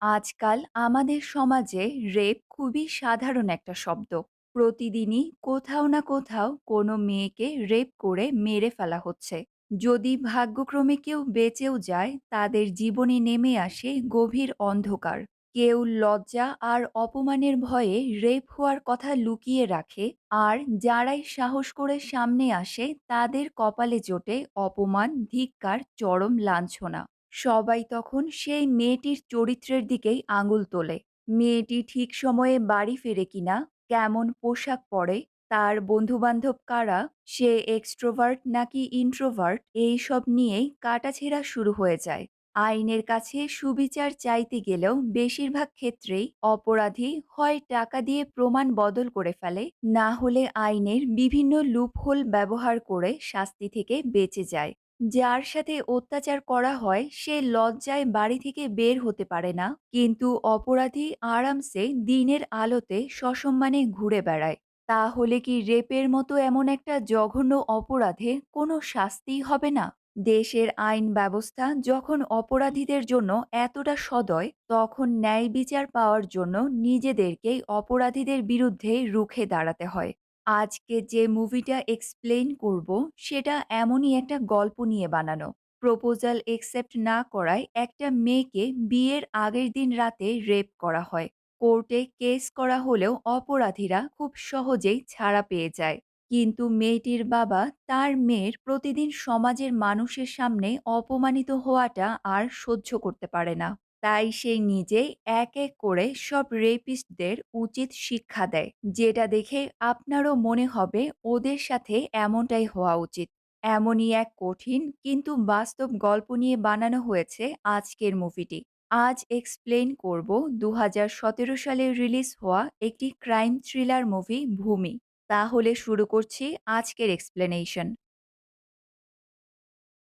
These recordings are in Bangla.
আজকাল আমাদের সমাজে রেপ খুবই সাধারণ একটা শব্দ। প্রতিদিনই কোথাও না কোথাও কোনো মেয়েকে রেপ করে মেরে ফেলা হচ্ছে। যদি ভাগ্যক্রমে কেউ বেঁচেও যায়, তাদের জীবনে নেমে আসে গভীর অন্ধকার। কেউ লজ্জা আর অপমানের ভয়ে রেপ হওয়ার কথা লুকিয়ে রাখে, আর যারাই সাহস করে সামনে আসে তাদের কপালে জোটে অপমান, ধিক্কার, চরম লাঞ্ছনা। সবাই তখন সেই মেয়েটির চরিত্রের দিকেই আঙুল তোলে। মেয়েটি ঠিক সময়ে বাড়ি ফেরে কিনা, কেমন পোশাক পরে, তার বন্ধুবান্ধব কারা, সে এক্সট্রোভার্ট নাকি ইন্ট্রোভার্ট, এইসব নিয়েই কাটাছেঁড়া শুরু হয়ে যায়। আইনের কাছে সুবিচার চাইতে গেলেও বেশিরভাগ ক্ষেত্রেই অপরাধী হয় টাকা দিয়ে প্রমাণ বদল করে ফেলে, না হলে আইনের বিভিন্ন লুপহোল ব্যবহার করে শাস্তি থেকে বেঁচে যায়। যার সাথে অত্যাচার করা হয় সে লজ্জায় বাড়ি থেকে বের হতে পারে না, কিন্তু অপরাধী আরামসে দিনের আলোতে সসম্মানে ঘুরে বেড়ায়। তাহলে কি রেপের মতো এমন একটা জঘন্য অপরাধে কোনো শাস্তিই হবে না? দেশের আইন ব্যবস্থা যখন অপরাধীদের জন্য এতটা সদয়, তখন ন্যায় বিচার পাওয়ার জন্য নিজেদেরকেই অপরাধীদের বিরুদ্ধে রুখে দাঁড়াতে হয়। আজকে যে মুভিটা এক্সপ্লেইন করব, সেটা এমনই একটা গল্প নিয়ে বানানো। প্রপোজাল একসেপ্ট না করায় একটা মেয়েকে বিয়ের আগের দিন রাতে রেপ করা হয়। কোর্টে কেস করা হলেও অপরাধীরা খুব সহজেই ছাড়া পেয়ে যায়। কিন্তু মেয়েটির বাবা তার মেয়ের প্রতিদিন সমাজের মানুষের সামনে অপমানিত হওয়াটা আর সহ্য করতে পারে না। তাই সে নিজেই এক এক করে সব রেপিস্টদের উচিত শিক্ষা দেয়, যেটা দেখে আপনারও মনে হবে ওদের সাথে এমনটাই হওয়া উচিত। এমনই এক কঠিন কিন্তু বাস্তব গল্প নিয়ে বানানো হয়েছে আজকের মুভিটি। আজ এক্সপ্লেন করব ২০১৭ সালে রিলিজ হওয়া একটি ক্রাইম থ্রিলার মুভি ভূমি। তাহলে শুরু করছি আজকের এক্সপ্লেনেশন।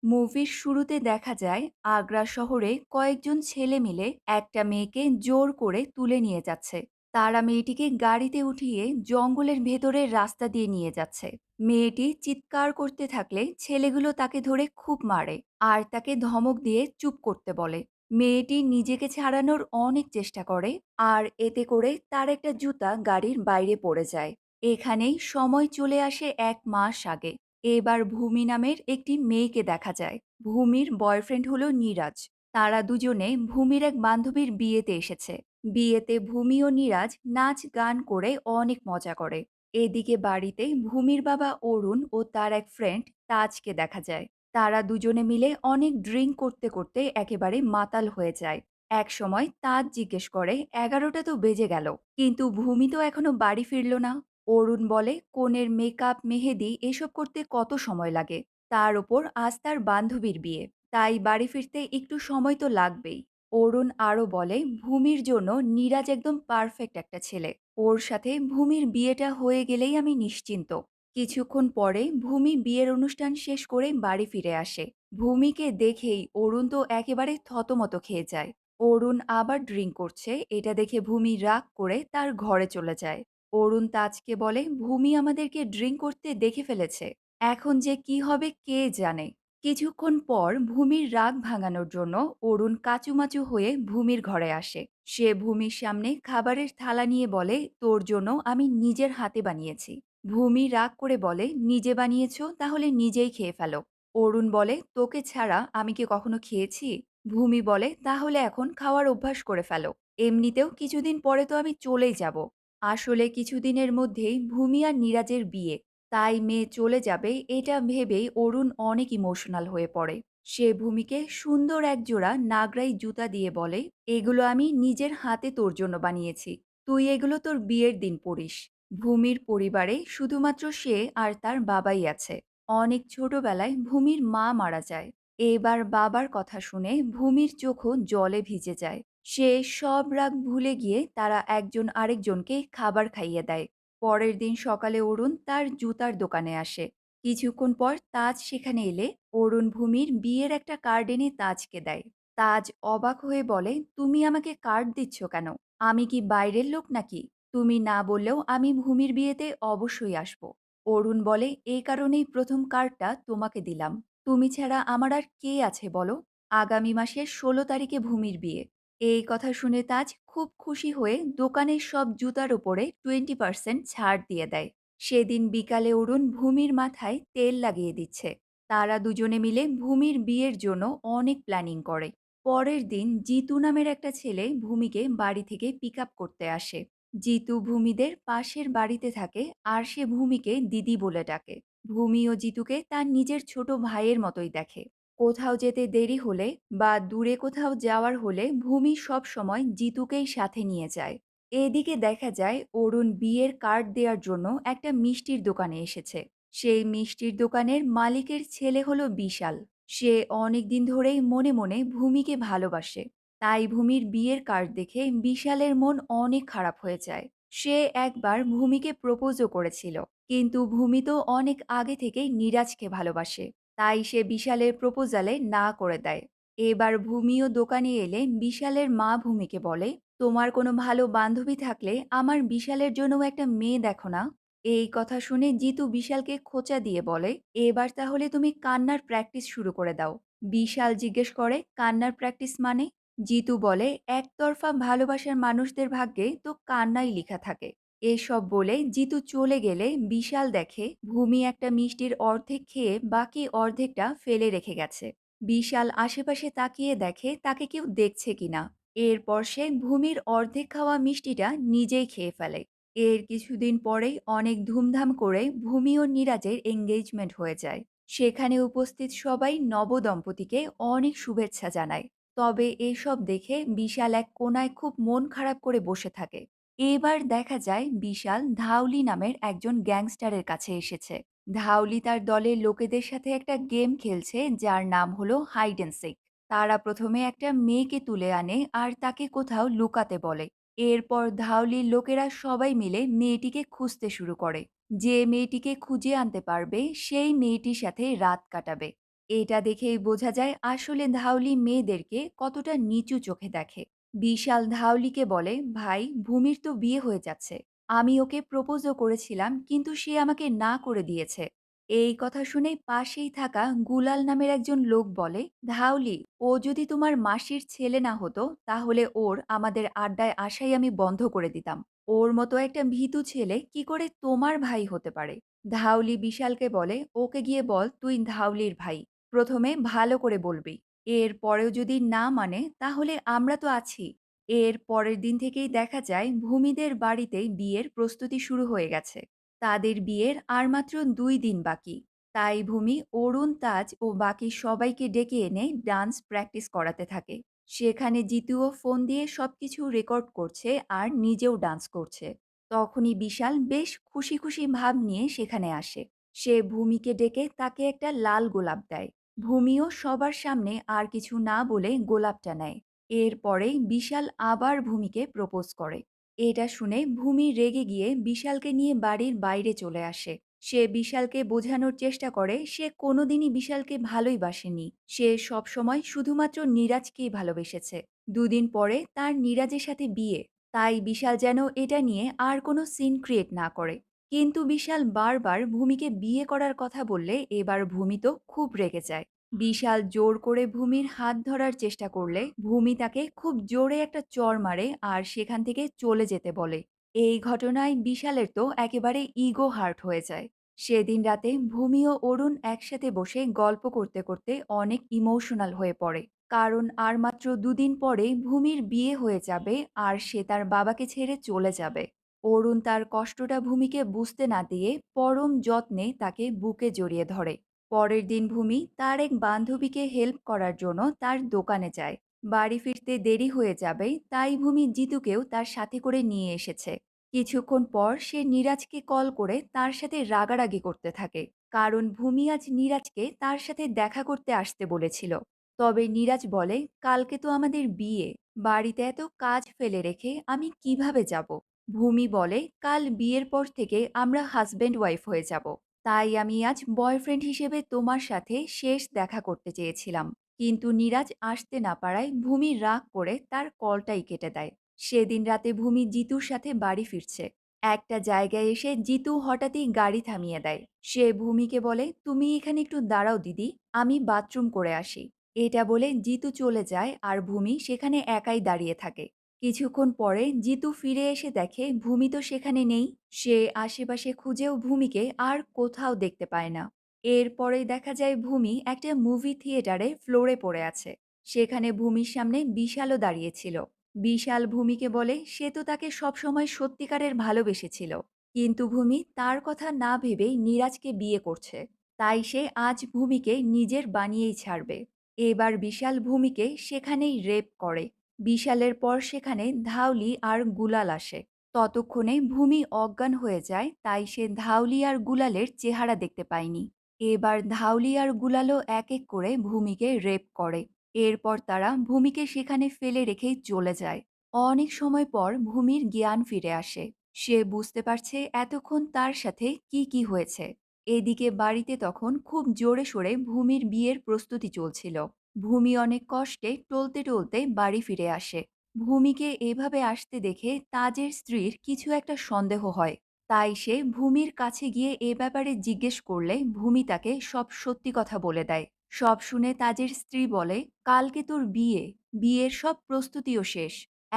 মুভির শুরুতে দেখা যায় আগ্রা শহরে কয়েকজন ছেলে মিলে একটা মেয়েকে জোর করে তুলে নিয়ে যাচ্ছে। তারা মেয়েটিকে গাড়িতে উঠিয়ে জঙ্গলের ভেতরের রাস্তা দিয়ে নিয়ে যাচ্ছে। মেয়েটি চিৎকার করতে থাকলে ছেলেগুলো তাকে ধরে খুব মারে আর তাকে ধমক দিয়ে চুপ করতে বলে। মেয়েটি নিজেকে ছাড়ানোর অনেক চেষ্টা করে, আর এতে করে তার একটা জুতা গাড়ির বাইরে পড়ে যায়। এখানেই সময় চলে আসে ১ মাস আগে। এবার ভূমি নামের একটি মেয়েকে দেখা যায়। ভূমির বয়ফ্রেন্ড হলো নীরাজ। তারা দুজনে ভূমির এক বান্ধবীর বিয়েতে এসেছে। বিয়েতে ভূমি ও নীরাজ নাচ গান করে অনেক মজা করে। এদিকে বাড়িতে ভূমির বাবা অরুণ ও তার এক ফ্রেন্ড তাজকে দেখা যায়। তারা দুজনে মিলে অনেক ড্রিঙ্ক করতে করতে একেবারে মাতাল হয়ে যায়। এক সময় তাজ জিজ্ঞেস করে ১১টা তো বেজে গেল, কিন্তু ভূমি তো এখনো বাড়ি ফিরল না। অরুণ বলে কনের মেকআপ, মেহেদি এসব করতে কত সময় লাগে। তার ওপর আজ তার বান্ধবীর বিয়ে, তাই বাড়ি ফিরতে একটু সময় তো লাগবেই। অরুণ আরও বলে ভূমির জন্য নীরাজ একদম পারফেক্ট একটা ছেলে। ওর সাথে ভূমির বিয়েটা হয়ে গেলেই আমি নিশ্চিন্ত। কিছুক্ষণ পরে ভূমি বিয়ের অনুষ্ঠান শেষ করে বাড়ি ফিরে আসে। ভূমিকে দেখেই অরুণ তো একেবারে থতমত খেয়ে যায়। অরুণ আবার ড্রিঙ্ক করছে, এটা দেখে ভূমি রাগ করে তার ঘরে চলে যায়। অরুণ তাজকে বলে ভূমি আমাদেরকে ড্রিঙ্ক করতে দেখে ফেলেছে, এখন যে কি হবে কে জানে। কিছুক্ষণ পর ভূমির রাগ ভাঙানোর জন্য অরুণ কাচুমাচু হয়ে ভূমির ঘরে আসে। সে ভূমির সামনে খাবারের থালা নিয়ে বলে তোর জন্য আমি নিজের হাতে বানিয়েছি। ভূমি রাগ করে বলে নিজে বানিয়েছো, তাহলে নিজেই খেয়ে ফেলো। অরুণ বলে তোকে ছাড়া আমি কি কখনো খেয়েছি। ভূমি বলে তাহলে এখন খাওয়ার অভ্যাস করে ফেলো, এমনিতেও কিছুদিন পরে তো আমি চলেই যাব। আসলে কিছুদিনের মধ্যেই ভূমি আর নীরাজের বিয়ে, তাই মেয়ে চলে যাবে এটা ভেবেই অরুণ অনেক ইমোশনাল হয়ে পড়ে। সে ভূমিকে সুন্দর এক জোড়া নাগরাই জুতা দিয়ে বলে এগুলো আমি নিজের হাতে তোর জন্য বানিয়েছি, তুই এগুলো তোর বিয়ের দিন পরিস। ভূমির পরিবারে শুধুমাত্র সে আর তার বাবাই আছে। অনেক ছোটবেলায় ভূমির মা মারা যায়। এবার বাবার কথা শুনে ভূমির চোখও জলে ভিজে যায়। সে সব রাগ ভুলে গিয়ে তারা একজন আরেকজনকে খাবার খাইয়ে দেয়। পরের দিন সকালে অরুণ তার জুতার দোকানে আসে। কিছুক্ষণ পর তাজ সেখানে এলে অরুণ ভূমির বিয়ের একটা কার্ড এনে তাজকে দেয়। তাজ অবাক হয়ে বলে তুমি আমাকে কার্ড দিচ্ছ কেন? আমি কি বাইরের লোক নাকি? তুমি না বললেও আমি ভূমির বিয়েতে অবশ্যই আসব। অরুণ বলে এই কারণেই প্রথম কার্ডটা তোমাকে দিলাম। তুমি ছাড়া আমার আর কে আছে বলো? আগামী মাসের ১৬ তারিখে ভূমির বিয়ে। এই কথা শুনে তাজ খুব খুশি হয়ে দোকানের সব জুতার উপরে 20% ছাড় দিয়ে দেয়। সেদিন বিকালে অরুণ ভূমির মাথায় তেল লাগিয়ে দিচ্ছে। তারা দুজনে মিলে ভূমির বিয়ের জন্য অনেক প্ল্যানিং করে। পরের দিন জিতু নামের একটা ছেলে ভূমিকে বাড়ি থেকে পিক আপ করতে আসে। জিতু ভূমিদের পাশের বাড়িতে থাকে আর সে ভূমিকে দিদি বলে ডাকে। ভূমি ও জিতুকে তার নিজের ছোট ভাইয়ের মতোই দেখে। কোথাও যেতে দেরি হলে বা দূরে কোথাও যাওয়ার হলে ভূমি সব সময় জিতুকেই সাথে নিয়ে যায়। এদিকে দেখা যায় অরুণ বিয়ের কার্ড দেওয়ার জন্য একটা মিষ্টির দোকানে এসেছে। সেই মিষ্টির দোকানের মালিকের ছেলে হলো বিশাল। সে অনেকদিন ধরেই মনে মনে ভূমিকে ভালোবাসে। তাই ভূমির বিয়ের কার্ড দেখে বিশালের মন অনেক খারাপ হয়ে যায়। সে একবার ভূমিকে প্রপোজও করেছিল, কিন্তু ভূমি তো অনেক আগে থেকেই নীরাজকে ভালোবাসে। তাই সে বিশালের প্রপোজালে না করে দেয়। এবার ভূমিও দোকানে এলে বিশালের মা ভূমিকে বলে, তোমার কোনো ভালো বান্ধবী থাকলে আমার বিশালের জন্যও একটা মেয়ে দেখো না। এই কথা শুনে জিতু বিশালকে খোঁচা দিয়ে বলে, এবার তাহলে তুমি কান্নার প্র্যাকটিস শুরু করে দাও। বিশাল জিজ্ঞেস করে, কান্নার প্র্যাকটিস মানে? জিতু বলে, একতরফা ভালোবাসার মানুষদের ভাগ্যে তো কান্নাই লেখা থাকে। এসব বলে জিতু চলে গেলে বিশাল দেখে ভূমি একটা মিষ্টির অর্ধেক খেয়ে বাকি অর্ধেকটা ফেলে রেখে গেছে। বিশাল আশেপাশে তাকিয়ে দেখে তাকে কেউ দেখছে কিনা। এরপর সে ভূমির অর্ধেক খাওয়া মিষ্টিটা নিজেই খেয়ে ফেলে। এর কিছুদিন পরেই অনেক ধুমধাম করে ভূমি ও নীরাজের এঙ্গেজমেন্ট হয়ে যায়। সেখানে উপস্থিত সবাই নবদম্পতিকে অনেক শুভেচ্ছা জানায়। তবে এসব দেখে বিশাল এক কোনায় খুব মন খারাপ করে বসে থাকে। এবার দেখা যায় বিশাল ধাউলি নামের একজন গ্যাংস্টারের কাছে এসেছে। ধাউলি তার দলের লোকেদের সাথে একটা গেম খেলছে যার নাম হলো হাইড অ্যান্ড সিক। তারা প্রথমে একটা মেয়েকে তুলে আনে আর তাকে কোথাও লুকাতে বলে। এরপর ধাউলির লোকেরা সবাই মিলে মেয়েটিকে খুঁজতে শুরু করে। যে মেয়েটিকে খুঁজে আনতে পারবে সেই মেয়েটির সাথে রাত কাটাবে। এটা দেখেই বোঝা যায় আসলে ধাউলি মেয়েদেরকে কতটা নিচু চোখে দেখে। বিশাল ধাওলিকে বলে, ভাই ভূমির তো বিয়ে হয়ে যাচ্ছে। আমি ওকে প্রপোজও করেছিলাম, কিন্তু সে আমাকে না করে দিয়েছে। এই কথা শুনে পাশেই থাকা গুলাল নামের একজন লোক বলে, ধাওলি, ও যদি তোমার মাসির ছেলে না হতো তাহলে ওর আমাদের আড্ডায় আসাই আমি বন্ধ করে দিতাম। ওর মতো একটা ভীতু ছেলে কি করে তোমার ভাই হতে পারে? ধাওলি বিশালকে বলে, ওকে গিয়ে বল তুই ধাওলির ভাই। প্রথমে ভালো করে বলবি। এর পরেও যদি না মানে তাহলে আমরা তো আছি। এর পরের দিন থেকেই দেখা যায় ভূমিদের বাড়িতেই বিয়ের প্রস্তুতি শুরু হয়ে গেছে। তাদের বিয়ের আর মাত্র 2 দিন বাকি। তাই ভূমি অরুণ, তাজ ও বাকি সবাইকে ডেকে এনে ডান্স প্র্যাকটিস করাতে থাকে। সেখানে জিতুও ফোন দিয়ে সবকিছু রেকর্ড করছে আর নিজেও ডান্স করছে। তখনই বিশাল বেশ খুশি খুশি ভাব নিয়ে সেখানে আসে। সে ভূমিকে ডেকে তাকে একটা লাল গোলাপ দেয়। ভূমিও সবার সামনে আর কিছু না বলে গোলাপটা নেয়। এরপরেই বিশাল আবার ভূমিকে প্রপোজ করে। এটা শুনে ভূমি রেগে গিয়ে বিশালকে নিয়ে বাড়ির বাইরে চলে আসে। সে বিশালকে বোঝানোর চেষ্টা করে সে কোনোদিনই বিশালকে ভালোই বাসেনি। সে সবসময় শুধুমাত্র নীরাজকেই ভালোবেসেছে। 2 দিন পরে তার নীরাজের সাথে বিয়ে। তাই বিশাল যেন এটা নিয়ে আর কোনো সিন ক্রিয়েট না করে। কিন্তু বিশাল বারবার ভূমিকে বিয়ে করার কথা বললে এবার ভূমি তো খুব রেগে যায়। বিশাল জোর করে ভূমির হাত ধরার চেষ্টা করলে ভূমি তাকে খুব জোরে একটা চড় মারে আর সেখান থেকে চলে যেতে বলে। এই ঘটনায় বিশালের তো একেবারে ইগো হার্ট হয়ে যায়। সেদিন রাতে ভূমি ও অরুণ একসাথে বসে গল্প করতে করতে অনেক ইমোশনাল হয়ে পড়ে। কারণ আর মাত্র 2 দিন পরে ভূমির বিয়ে হয়ে যাবে আর সে তার বাবাকে ছেড়ে চলে যাবে। অরুণ তার কষ্টটা ভূমিকে বুঝতে না দিয়ে পরম যত্নে তাকে বুকে জড়িয়ে ধরে। পরের দিন ভূমি তার এক বান্ধবীকে হেল্প করার জন্য তার দোকানে যায়। বাড়ি ফিরতে দেরি হয়ে যাবে তাই ভূমি জিতুকেও তার সাথে করে নিয়ে এসেছে। কিছুক্ষণ পর সে নীরাজকে কল করে তার সাথে রাগারাগি করতে থাকে। কারণ ভূমি আজ নীরাজকে তার সাথে দেখা করতে আসতে বলেছিল। তবে নীরাজ বলে, কালকে তো আমাদের বিয়ে, বাড়িতে এত কাজ ফেলে রেখে আমি কিভাবে যাব? ভূমি বলে, কাল বিয়ের পর থেকে আমরা হাজব্যান্ড ওয়াইফ হয়ে যাব। তাই আমি আজ বয়ফ্রেন্ড হিসেবে তোমার সাথে শেষ দেখা করতে চেয়েছিলাম। কিন্তু নীরাজ আসতে না পারায় ভূমি রাগ করে তার কলটাই কেটে দেয়। সেদিন রাতে ভূমি জিতুর সাথে বাড়ি ফিরছে। একটা জায়গায় এসে জিতু হঠাৎই গাড়ি থামিয়ে দেয়। সে ভূমিকে বলে, তুমি এখানে একটু দাঁড়াও দিদি, আমি বাথরুম করে আসি। এটা বলে জিতু চলে যায় আর ভূমি সেখানে একাই দাঁড়িয়ে থাকে। কিছুক্ষণ পরে জিতু ফিরে এসে দেখে ভূমি তো সেখানে নেই। সে আশেপাশে খুঁজেও ভূমিকে আর কোথাও দেখতে পায় না। এরপরেই দেখা যায় ভূমি একটা মুভি থিয়েটারে ফ্লোরে পড়ে আছে। সেখানে ভূমির সামনে বিশালও দাঁড়িয়েছিল। বিশাল ভূমিকে বলে সে তো তাকে সবসময় সত্যিকারের ভালোবেসেছিল, কিন্তু ভূমি তার কথা না ভেবেই নীরাজকে বিয়ে করছে। তাই সে আজ ভূমিকে নিজের বানিয়েই ছাড়বে। এবার বিশাল ভূমিকে সেখানেই রেপ করে। বিশালের পর সেখানে ধাওলি আর গুলাল আসে। ততক্ষণে ভূমি অজ্ঞান হয়ে যায়, তাই সে ধাওলি আর গুলালের চেহারা দেখতে পায়নি। এবার ধাওলি আর গুলালও এক এক করে ভূমিকে রেপ করে। এরপর তারা ভূমিকে সেখানে ফেলে রেখেই চলে যায়। অনেক সময় পর ভূমির জ্ঞান ফিরে আসে। সে বুঝতে পারছে এতক্ষণ তার সাথে কি কি হয়েছে। এদিকে বাড়িতে তখন খুব জোরে সোরে ভূমির বিয়ের প্রস্তুতি চলছিল। ভূমি অনেক কষ্টে টলতে টলতে বাড়ি ফিরে আসে। ভূমিকে এভাবে আসতে দেখে তাজের স্ত্রীর কিছু একটা সন্দেহ হয়। তাই সে ভূমির কাছে গিয়ে এ ব্যাপারে জিজ্ঞেস করলে ভূমি তাকে সব সত্যি কথা বলে দেয়। সব শুনে তাজের স্ত্রী বলে, কালকে তোর বিয়ে, বিয়ের সব প্রস্তুতিও শেষ।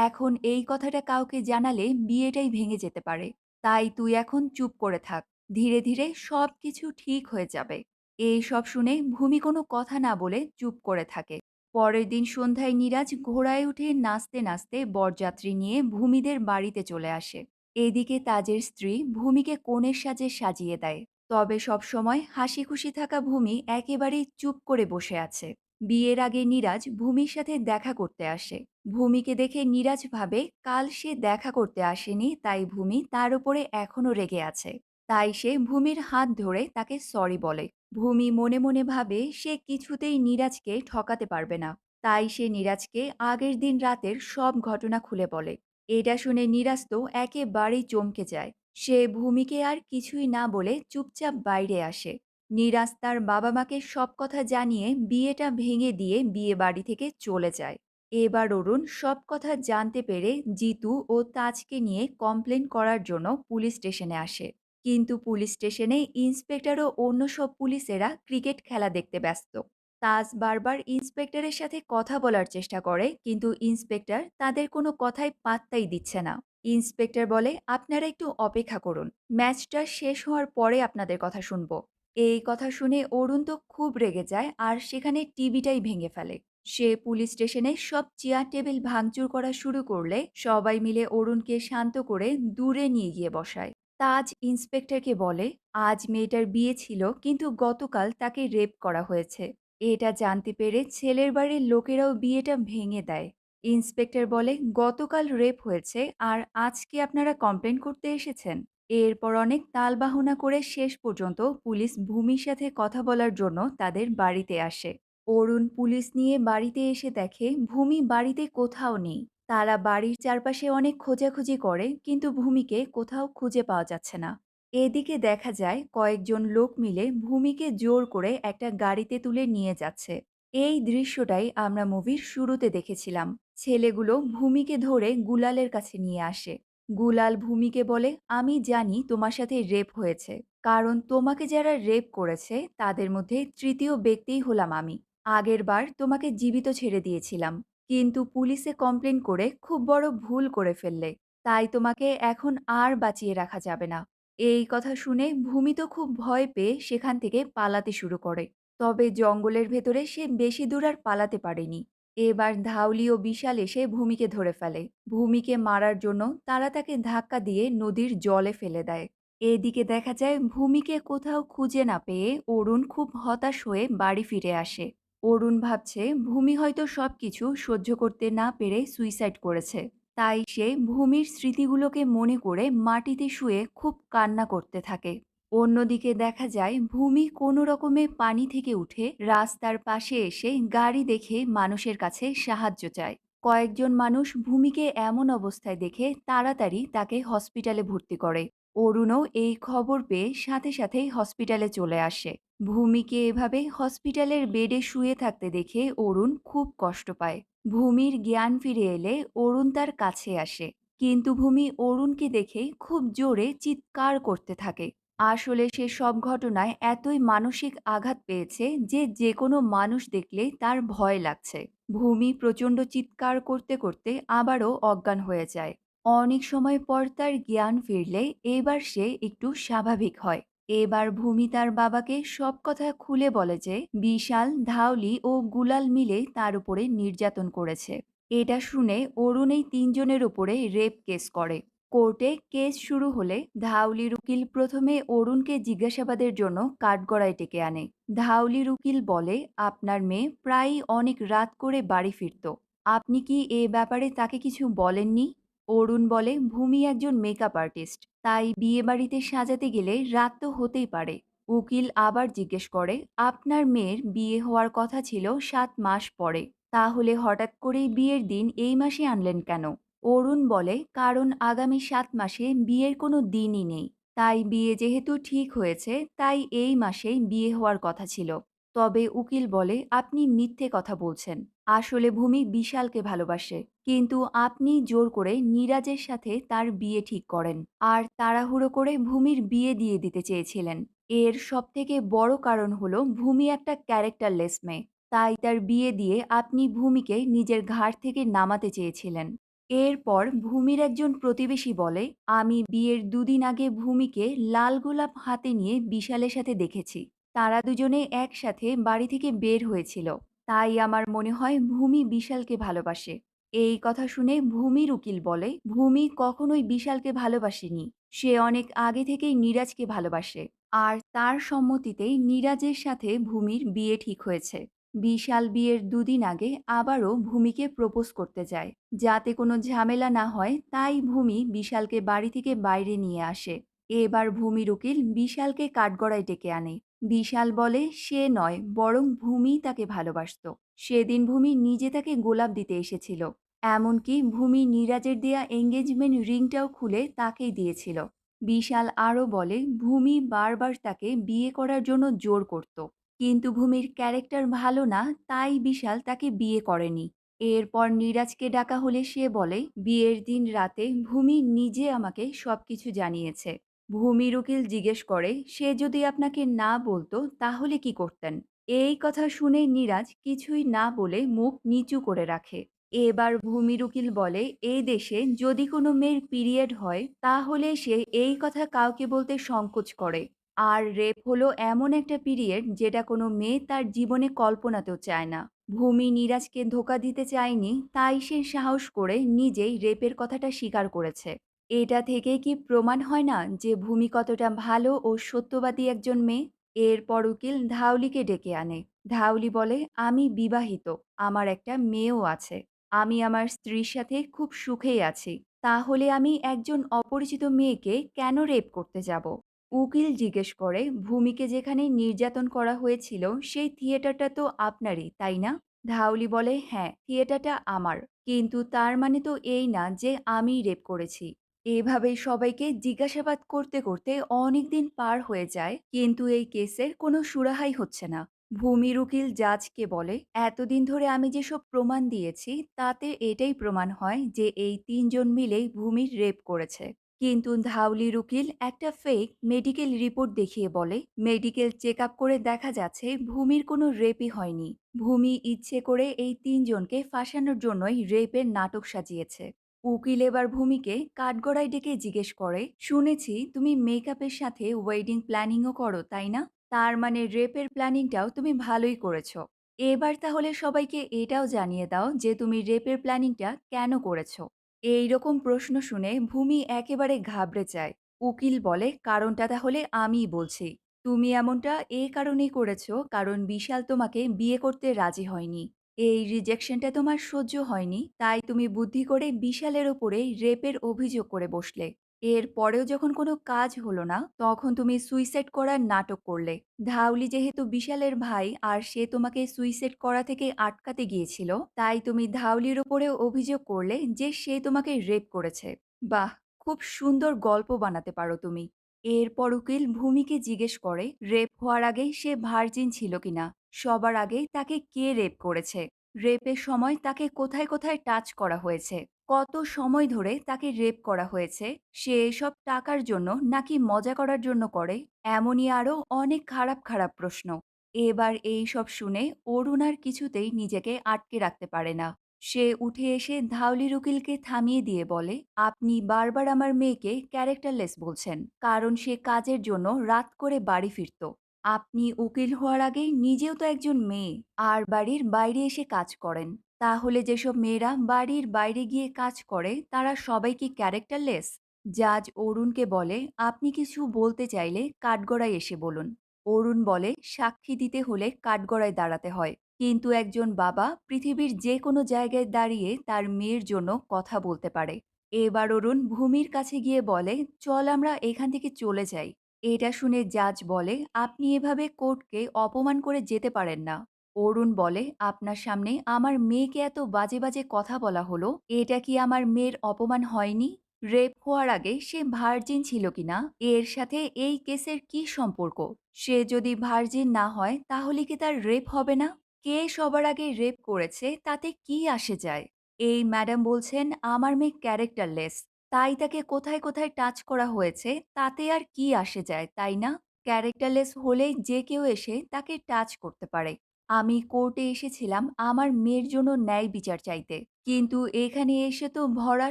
এখন এই কথাটা কাউকে জানালে বিয়েটাই ভেঙে যেতে পারে। তাই তুই এখন চুপ করে থাক। ধীরে ধীরে সবকিছু ঠিক হয়ে যাবে। এই সব শুনে ভূমি কোনো কথা না বলে চুপ করে থাকে। পরের দিন সন্ধ্যায় নীরাজ ঘোড়ায় উঠে নাচতে নাচতে বরযাত্রী নিয়ে ভূমিদের বাড়িতে চলে আসে। এদিকে তাজের স্ত্রী ভূমিকে কনের সাজে সাজিয়ে দেয়। তবে সবসময় হাসি খুশি থাকা ভূমি একেবারেই চুপ করে বসে আছে। বিয়ের আগে নীরাজ ভূমির সাথে দেখা করতে আসে। ভূমিকে দেখে নীরাজ ভাবে কাল সে দেখা করতে আসেনি, তাই ভূমি তার উপরে এখনো রেগে আছে। তাই সে ভূমির হাত ধরে তাকে সরি বলে। ভূমি মনে মনে ভাবে সে কিছুতেই নীরাজকে ঠকাতে পারবে না। তাই সে নীরাজকে আগের দিন রাতের সব ঘটনা খুলে বলে। এটা শুনে নীরাজ তো একেবারেই চমকে যায়। সে ভূমিকে আর কিছুই না বলে চুপচাপ বাইরে আসে। নীরাজ তার বাবা মাকে সব কথা জানিয়ে বিয়েটা ভেঙে দিয়ে বিয়ে বাড়ি থেকে চলে যায়। এবার অরুণ সব কথা জানতে পেরে জিতু ও তাজকে নিয়ে কমপ্লেন করার জন্য পুলিশ স্টেশনে আসে। কিন্তু পুলিশ স্টেশনে ইন্সপেক্টর ও অন্য সব পুলিশেরা ক্রিকেট খেলা দেখতে ব্যস্ত। তাজ বারবার ইন্সপেক্টরের সাথে কথা বলার চেষ্টা করে, কিন্তু ইন্সপেক্টর তাদের কোনো কথাই পাত্তাই দিচ্ছে না। ইন্সপেক্টর বলে, আপনারা একটু অপেক্ষা করুন, ম্যাচটা শেষ হওয়ার পরে আপনাদের কথা শুনবো। এই কথা শুনে অরুণ তো খুব রেগে যায় আর সেখানে টিভিটাই ভেঙে ফেলে। সে পুলিশ স্টেশনে সব চেয়ার টেবিল ভাঙচুর করা শুরু করলে সবাই মিলে অরুণকে শান্ত করে দূরে নিয়ে গিয়ে বসায়। তাজ ইন্সপেক্টরকে বলে, আজ মেয়েটার বিয়ে ছিল, কিন্তু গতকাল তাকে রেপ করা হয়েছে। এটা জানতে পেরে ছেলের বাড়ির লোকেরাও বিয়েটা ভেঙে দেয়। ইন্সপেক্টর বলে, গতকাল রেপ হয়েছে আর আজকে আপনারা কমপ্লেন করতে এসেছেন। এরপর অনেক তালবাহনা করে শেষ পর্যন্ত পুলিশ ভূমির সাথে কথা বলার জন্য তাদের বাড়িতে আসে। অরুণ পুলিশ নিয়ে বাড়িতে এসে দেখে ভূমি বাড়িতে কোথাও নেই। তারা বাড়ির চারপাশে অনেক খোঁজাখুঁজি করে, কিন্তু ভূমিকে কোথাও খুঁজে পাওয়া যাচ্ছে না। এদিকে দেখা যায় কয়েকজন লোক মিলে ভূমিকে জোর করে একটা গাড়িতে তুলে নিয়ে যাচ্ছে। এই দৃশ্যটাই আমরা মুভির শুরুতে দেখেছিলাম। ছেলেগুলো ভূমিকে ধরে গুলালের কাছে নিয়ে আসে। গুলাল ভূমিকে বলে, আমি জানি তোমার সাথে রেপ হয়েছে, কারণ তোমাকে যারা রেপ করেছে তাদের মধ্যে তৃতীয় ব্যক্তিই হলাম আমি। আগেরবার তোমাকে জীবিত ছেড়ে দিয়েছিলাম, কিন্তু পুলিশে কমপ্লেন করে খুব বড় ভুল করে ফেললে। তাই তোমাকে এখন আর বাঁচিয়ে রাখা যাবে না। এই কথা শুনে ভূমি তো খুব ভয় পেয়ে সেখান থেকে পালাতে শুরু করে। তবে জঙ্গলের ভেতরে সে বেশি দূর আর পালাতে পারেনি। এবার ধাওলি ও বিশাল এসে ভূমিকে ধরে ফেলে। ভূমিকে মারার জন্য তারা তাকে ধাক্কা দিয়ে নদীর জলে ফেলে দেয়। এদিকে দেখা যায় ভূমিকে কোথাও খুঁজে না পেয়ে অরুণ খুব হতাশ হয়ে বাড়ি ফিরে আসে। অরুণ ভাবছে ভূমি হয়তো সবকিছু সহ্য করতে না পেরে সুইসাইড করেছে। তাই সে ভূমির স্মৃতিগুলোকে মনে করে মাটিতে শুয়ে খুব কান্না করতে থাকে। অন্যদিকে দেখা যায় ভূমি কোনো রকমে পানি থেকে উঠে রাস্তার পাশে এসে গাড়ি দেখে মানুষের কাছে সাহায্য চায়। কয়েকজন মানুষ ভূমিকে এমন অবস্থায় দেখে তাড়াতাড়ি তাকে হসপিটালে ভর্তি করে। অরুণও এই খবর পেয়ে সাথে সাথেই হসপিটালে চলে আসে। ভূমিকে এভাবে হসপিটালের বেডে শুয়ে থাকতে দেখে অরুণ খুব কষ্ট পায়। ভূমির জ্ঞান ফিরে এলে অরুণ তার কাছে আসে, কিন্তু ভূমি অরুণকে দেখে খুব জোরে চিৎকার করতে থাকে আসলে সে সব ঘটনায় এতই মানসিক আঘাত পেয়েছে যে যেকোনো মানুষ দেখলেই তার ভয় লাগছে। ভূমি প্রচণ্ড চিৎকার করতে করতে আবারও অজ্ঞান হয়ে যায়। অনেক সময় পর তার জ্ঞান ফিরলে এবার সে একটু স্বাভাবিক হয়। এবার ভূমি তার বাবাকে সব কথা খুলে বলে যে বিশাল, ধাওলি ও গুলাল মিলে তার উপরে নির্যাতন করেছে। এটা শুনে অরুণ এই তিনজনের উপরে রেপ কেস করে। কোর্টে কেস শুরু হলে ধাউলির উকিল প্রথমে অরুণকে জিজ্ঞাসাবাদের জন্য কাঠগড়ায় ডেকে আনে। ধাউলির উকিল বলে, আপনার মেয়ে প্রায়ই অনেক রাত করে বাড়ি ফিরত। আপনি কি এ ব্যাপারে তাকে কিছু বলেননি? অরুণ বলে, ভূমি একজন মেকআপ আর্টিস্ট, তাই বিয়ে বাড়িতে সাজাতে গেলে রাত তো হতেই পারে। উকিল আবার জিজ্ঞেস করে, আপনার মেয়ের বিয়ে হওয়ার কথা ছিল 7 মাস পরে, তাহলে হঠাৎ করেই বিয়ের দিন এই মাসে আনলেন কেন? অরুণ বলে, কারণ আগামী 7 মাসে বিয়ের কোনো দিনই নেই। তাই বিয়ে যেহেতু ঠিক হয়েছে, তাই এই মাসেই বিয়ে হওয়ার কথা ছিল। তবে উকিল বলে, আপনি মিথ্যে কথা বলছেন। আসলে ভূমি বিশালকে ভালোবাসে, কিন্তু আপনি জোর করে নীরাজের সাথে তার বিয়ে ঠিক করেন আর তাড়াহুড়ো করে ভূমির বিয়ে দিয়ে দিতে চেয়েছিলেন। এর সবথেকে বড় কারণ হলো ভূমি একটা ক্যারেক্টারলেস মেয়ে। তাই তার বিয়ে দিয়ে আপনি ভূমিকে নিজের ঘাড় থেকে নামাতে চেয়েছিলেন। এরপর ভূমির একজন প্রতিবেশী বলে, আমি বিয়ের 2 দিন আগে ভূমিকে লাল গোলাপ হাতে নিয়ে বিশালের সাথে দেখেছি। তারা দুজনে একসাথে বাড়ি থেকে বের হয়েছিল। তাই আমার মনে হয় ভূমি বিশালকে ভালোবাসে। এই কথা শুনে ভূমির উকিল বলে, ভূমি কখনোই বিশালকে ভালোবাসেনি। সে অনেক আগে থেকেই নীরাজকে ভালোবাসে। আর তার সম্মতিতেই নীরাজের সাথে ভূমির বিয়ে ঠিক হয়েছে। বিশাল বিয়ের 2 দিন আগে আবারও ভূমিকে প্রপোজ করতে যায়। যাতে কোনো ঝামেলা না হয় তাই ভূমি বিশালকে বাড়ি থেকে বাইরে নিয়ে আসে। এবার ভূমির উকিল বিশালকে কাঠগড়ায় ডেকে আনে। বিশাল বলে সে নয়, বরং ভূমিই তাকে ভালোবাসতো। সেদিন ভূমি নিজে তাকে গোলাপ দিতে এসেছিল। এমনকি ভূমি নীরাজের দেয়া এঙ্গেজমেন্ট রিংটাও খুলে তাকেই দিয়েছিল। বিশাল আরও বলে, ভূমি বারবার তাকে বিয়ে করার জন্য জোর করত, কিন্তু ভূমির ক্যারেক্টার ভালো না, তাই বিশাল তাকে বিয়ে করেনি। এরপর নীরাজকে ডাকা হলে সে বলে, বিয়ের দিন রাতে ভূমি নিজে আমাকে সবকিছু জানিয়েছে। ভূমির উকিল জিজ্ঞেস করে, সে যদি আপনাকে না বলতো তাহলে কি করতেন? এই কথা শুনে নীরাজ কিছুই না বলে মুখ নিচু করে রাখে। এবার ভূমির উকিল বলে, এই দেশে যদি কোনো মেয়ের পিরিয়ড হয় তাহলে সে এই কথা কাউকে বলতে সংকোচ করে। আর রেপ হলো এমন একটা পিরিয়ড যেটা কোনো মেয়ে তার জীবনে কল্পনাতেও চায় না। ভূমি নীরাজকে ধোঁকা দিতে চায়নি, তাই সে সাহস করে নিজেই রেপের কথাটা স্বীকার করেছে। এটা থেকে কি প্রমাণ হয় না যে ভূমি কতটা ভালো ও সত্যবাদী একজন মেয়ে? এরপর উকিল ধাউলিকে ডেকে আনে। ধাউলি বলে, আমি বিবাহিত, আমার একটা মেয়েও আছে। আমি আমার স্ত্রীর সাথে খুব সুখেই আছি। তাহলে আমি একজন অপরিচিত মেয়েকে কেন রেপ করতে যাব? উকিল জিজ্ঞেস করে, ভূমিকে যেখানে নির্যাতন করা হয়েছিল সেই থিয়েটারটা তো আপনারই, তাই না? ধাউলি বলে, হ্যাঁ, থিয়েটারটা আমার। কিন্তু তার মানে তো এই না যে আমিই রেপ করেছি। এভাবেই সবাইকে জিজ্ঞাসাবাদ করতে করতে অনেক দিন পার হয়ে যায়, কিন্তু এই কেসের কোনো সুরাহাই হচ্ছে না। ভূমির উকিল জাজকে বলে, এতদিন ধরে আমি যেসব প্রমাণ দিয়েছি তাতে এটাই প্রমাণ হয় যে এই 3 জন মিলেই ভূমির রেপ করেছে। কিন্তু ধাউলির উকিল একটা ফেক মেডিকেল রিপোর্ট দেখিয়ে বলে, মেডিকেল চেক আপ করে দেখা যাচ্ছে ভূমির কোনো রেপই হয়নি। ভূমি ইচ্ছে করে এই 3 জনকে ফাঁসানোর জন্যই রেপের নাটক সাজিয়েছে। উকিল এবার ভূমিকে কাঠগড়ায় ডেকে জিজ্ঞেস করে, শুনেছি তুমি মেকআপের সাথে ওয়েডিং প্ল্যানিংও করো, তাই না? তার মানে রেপের প্ল্যানিংটাও তুমি ভালোই করেছো। এবার তাহলে সবাইকে এটাও জানিয়ে দাও যে তুমি রেপের প্ল্যানিংটা কেন করেছো। এই রকম প্রশ্ন শুনে ভূমি একেবারে ঘাবড়ে যায়। উকিল বলে, কারণটা তাহলে আমিই বলছি। তুমি এমনটা এই কারণেই করেছো কারণ বিশাল তোমাকে বিয়ে করতে রাজি হয়নি। এই রিজেকশনটা তোমার সহ্য হয়নি, তাই তুমি বুদ্ধি করে বিশালের ওপরে রেপের অভিযোগ করে বসলে। এর পরেও যখন কোনো কাজ হলো না, তখন তুমি সুইসাইড করার নাটক করলে। ধাউলি যেহেতু বিশালের ভাই আর সে তোমাকে সুইসাইড করা থেকে আটকাতে গিয়েছিল, তাই তুমি ধাউলির ওপরেও অভিযোগ করলে যে সে তোমাকে রেপ করেছে। বাহ! খুব সুন্দর গল্প বানাতে পারো তুমি। এরপর উকিল ভূমিকে জিজ্ঞেস করে, রেপ হওয়ার আগে সে ভার্জিন ছিল কিনা? সবার আগে তাকে কে রেপ করেছে? রেপের সময় তাকে কোথায় কোথায় টাচ করা হয়েছে? কত সময় ধরে তাকে রেপ করা হয়েছে, সে এসব টাকার জন্য নাকি মজা করার জন্য করে, এমনই আরো অনেক খারাপ খারাপ প্রশ্ন। এবার এই সব শুনে অরুণ আর কিছুতেই নিজেকে আটকে রাখতে পারে না। সে উঠে এসে ধাউলির উকিলকে থামিয়ে দিয়ে বলে, আপনি বারবার আমার মেয়েকে ক্যারেক্টারলেস বলছেন, কারণ সে কাজের জন্য রাত করে বাড়ি ফিরত। আপনি উকিল হওয়ার আগে নিজেও তো একজন মেয়ে, আর বাড়ির বাইরে এসে কাজ করেন। তাহলে যেসব মেয়েরা বাড়ির বাইরে গিয়ে কাজ করে তারা সবাই কি ক্যারেক্টারলেস? জাজ অরুণকে বলে, আপনি কিছু বলতে চাইলে কাঠগড়ায় এসে বলুন। অরুণ বলে, সাক্ষী দিতে হলে কাঠগড়ায় দাঁড়াতে হয়, কিন্তু একজন বাবা পৃথিবীর যে কোনো জায়গায় দাঁড়িয়ে তার মেয়ের জন্য কথা বলতে পারে। এবার অরুণ ভূমির কাছে গিয়ে বলে, চল আমরা এখান থেকে চলে যাই। এটা শুনে জাজ বলে, আপনি এভাবে কোর্টকে অপমান করে যেতে পারেন না। অরুণ বলে, আপনার সামনে আমার মেয়েকে এত বাজে বাজে কথা বলা হলো, এটা কি আমার মেয়ের অপমান হয়নি? রেপ হওয়ার আগে সে ভার্জিন ছিল কিনা, এর সাথে এই কেসের কি সম্পর্ক? সে যদি ভার্জিন না হয় তাহলে কি তার রেপ হবে না? কে সবার আগে রেপ করেছে তাতে কি আসে যায়? এই ম্যাডাম বলছেন আমার মেয়ে ক্যারেক্টারলেস, তাই তাকে কোথায় কোথায় টাচ করা হয়েছে তাতে আর কি আসে যায়, তাই না? ক্যারেক্টারলেস হলেই যে কেউ এসে তাকে টাচ করতে পারে। আমি কোর্টে এসেছিলাম আমার মেয়ের জন্য ন্যায় বিচার চাইতে। কিন্তু এখানে এসে তো ভরা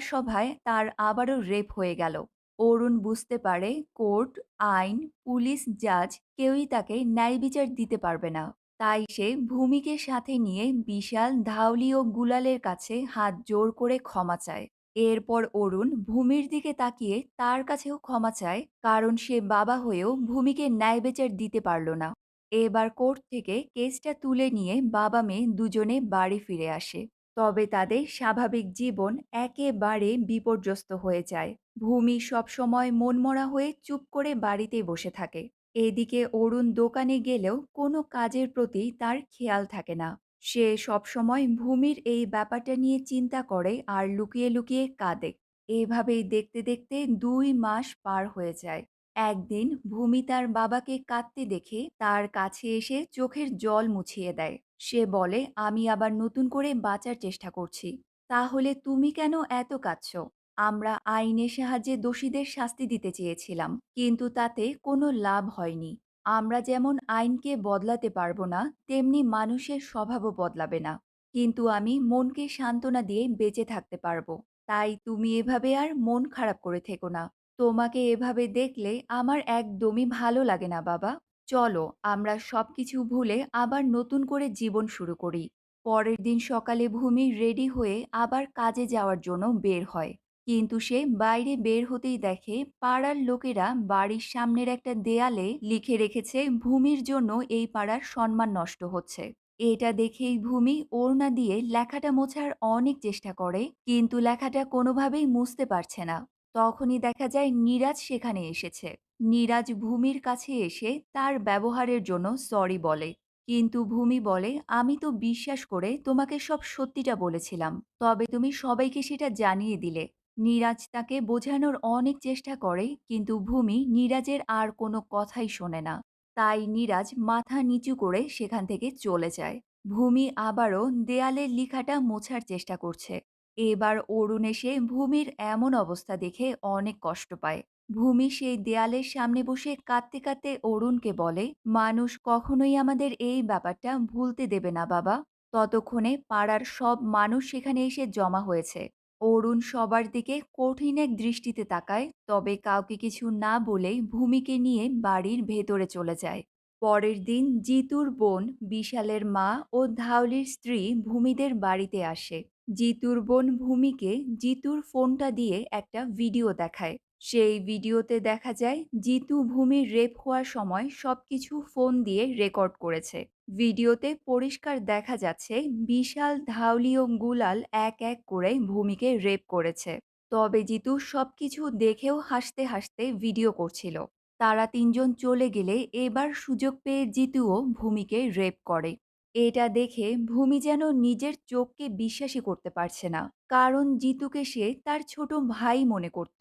সভায় তার আবারও রেপ হয়ে গেল। অরুণ বুঝতে পারে কোর্ট, আইন, পুলিশ, জাজ কেউই তাকে ন্যায় বিচার দিতে পারবে না। তাই সে ভূমিকে সাথে নিয়ে বিশাল ধাউলি ও গুলালের কাছে হাত জোর করে ক্ষমা চায়। এরপর অরুণ ভূমির দিকে তাকিয়ে তার কাছেও ক্ষমা চায়, কারণ সে বাবা হয়েও ভূমিকে ন্যায় বিচার দিতে পারল না। এবার কোর্ট থেকে কেসটা তুলে নিয়ে বাবা মেয়ে দুজনে বাড়ি ফিরে আসে। তবে তাদের স্বাভাবিক জীবন একেবারে বিপর্যস্ত হয়ে যায়। ভূমি সবসময় মনমরা হয়ে চুপ করে বাড়িতেই বসে থাকে। এদিকে অরুণ দোকানে গেলেও কোনো কাজের প্রতি তার খেয়াল থাকে না। সে সবসময় ভূমির এই ব্যাপারটা নিয়ে চিন্তা করে আর লুকিয়ে লুকিয়ে কাঁদে। এভাবেই দেখতে দেখতে 2 মাস পার হয়ে যায়। একদিন ভূমি তার বাবাকে কাঁদতে দেখে তার কাছে এসে চোখের জল মুছিয়ে দেয়। সে বলে, আমি আবার নতুন করে বাঁচার চেষ্টা করছি। তাহলে তুমি কেন এত কাঁদছো? আমরা আইনের সাহায্যে দোষীদের শাস্তি দিতে চেয়েছিলাম, কিন্তু তাতে কোনো লাভ হয়নি। আমরা যেমন আইনকে বদলাতে পারবো না, তেমনি মানুষের স্বভাবও বদলাবে না। কিন্তু আমি মনকে সান্ত্বনা দিয়ে বেঁচে থাকতে পারবো। তাই তুমি এভাবে আর মন খারাপ করে থেকো না। তোমাকে এভাবে দেখলে আমার একদমই ভালো লাগে না বাবা। চলো আমরা সবকিছু ভুলে আবার নতুন করে জীবন শুরু করি। পরের দিন সকালে ভূমি রেডি হয়ে আবার কাজে যাওয়ার জন্য বের হয়। কিন্তু সে বাইরে বের হতেই দেখে পাড়ার লোকেরা বাড়ির সামনের একটা দেয়ালে লিখে রেখেছে, ভূমির জন্য এই পাড়ার সম্মান নষ্ট হচ্ছে। এটা দেখেই ভূমি ওড়না দিয়ে লেখাটা মোছার অনেক চেষ্টা করে, কিন্তু লেখাটা কোনোভাবেই মুছতে পারছে না। তখনই দেখা যায় নীরাজ সেখানে এসেছে। নীরাজ ভূমির কাছে এসে তার ব্যবহারের জন্য সরি বলে। কিন্তু ভূমি বলে, আমি তো বিশ্বাস করে তোমাকে সব সত্যিটা বলেছিলাম, তবে তুমি সবাইকে সেটা জানিয়ে দিলে। নীরাজ তাকে বোঝানোর অনেক চেষ্টা করে, কিন্তু ভূমি নীরাজের আর কোনো কথাই শোনে না। তাই নীরাজ মাথা নিচু করে সেখান থেকে চলে যায়। ভূমি আবারও দেয়ালের লিখাটা মোছার চেষ্টা করছে। এবার অরুণ এসে ভূমির এমন অবস্থা দেখে অনেক কষ্ট পায়। ভূমি সেই দেয়ালের সামনে বসে কাঁদতে কাঁদতে অরুণকে বলে, মানুষ কখনোই আমাদের এই ব্যাপারটা ভুলতে দেবে না বাবা। ততক্ষণে পাড়ার সব মানুষ সেখানে এসে জমা হয়েছে। অরুণ সবার দিকে কঠিন এক দৃষ্টিতে তাকায়, তবে কাউকে কিছু না বলেই ভূমিকে নিয়ে বাড়ির ভেতরে চলে যায়। পরের দিন জিতুর বোন বিশালের মা ও ধাওলির স্ত্রী ভূমিদের বাড়িতে আসে। জিতুর বোন ভূমিকে জিতুর ফোনটা দিয়ে একটা ভিডিও দেখায়। সেই ভিডিওতে দেখা যায় জিতু ভূমির রেপ হওয়ার সময় সবকিছু ফোন দিয়ে রেকর্ড করেছে। ভিডিওতে পরিষ্কার দেখা যাচ্ছে বিশাল ধাওলি ও গুলাল এক এক করে ভূমিকে রেপ করেছে। তবে জিতু সবকিছু দেখেও হাসতে হাসতে ভিডিও করছিল। তারা তিনজন চলে গেলে এবার সুযোগ পেয়ে জিতুও ভূমিকে রেপ করে। এটা দেখে ভূমি যেন নিজের চোখকে বিশ্বাসই করতে পারছে না, কারণ জিতুকে সে তার ছোট ভাই মনে করত,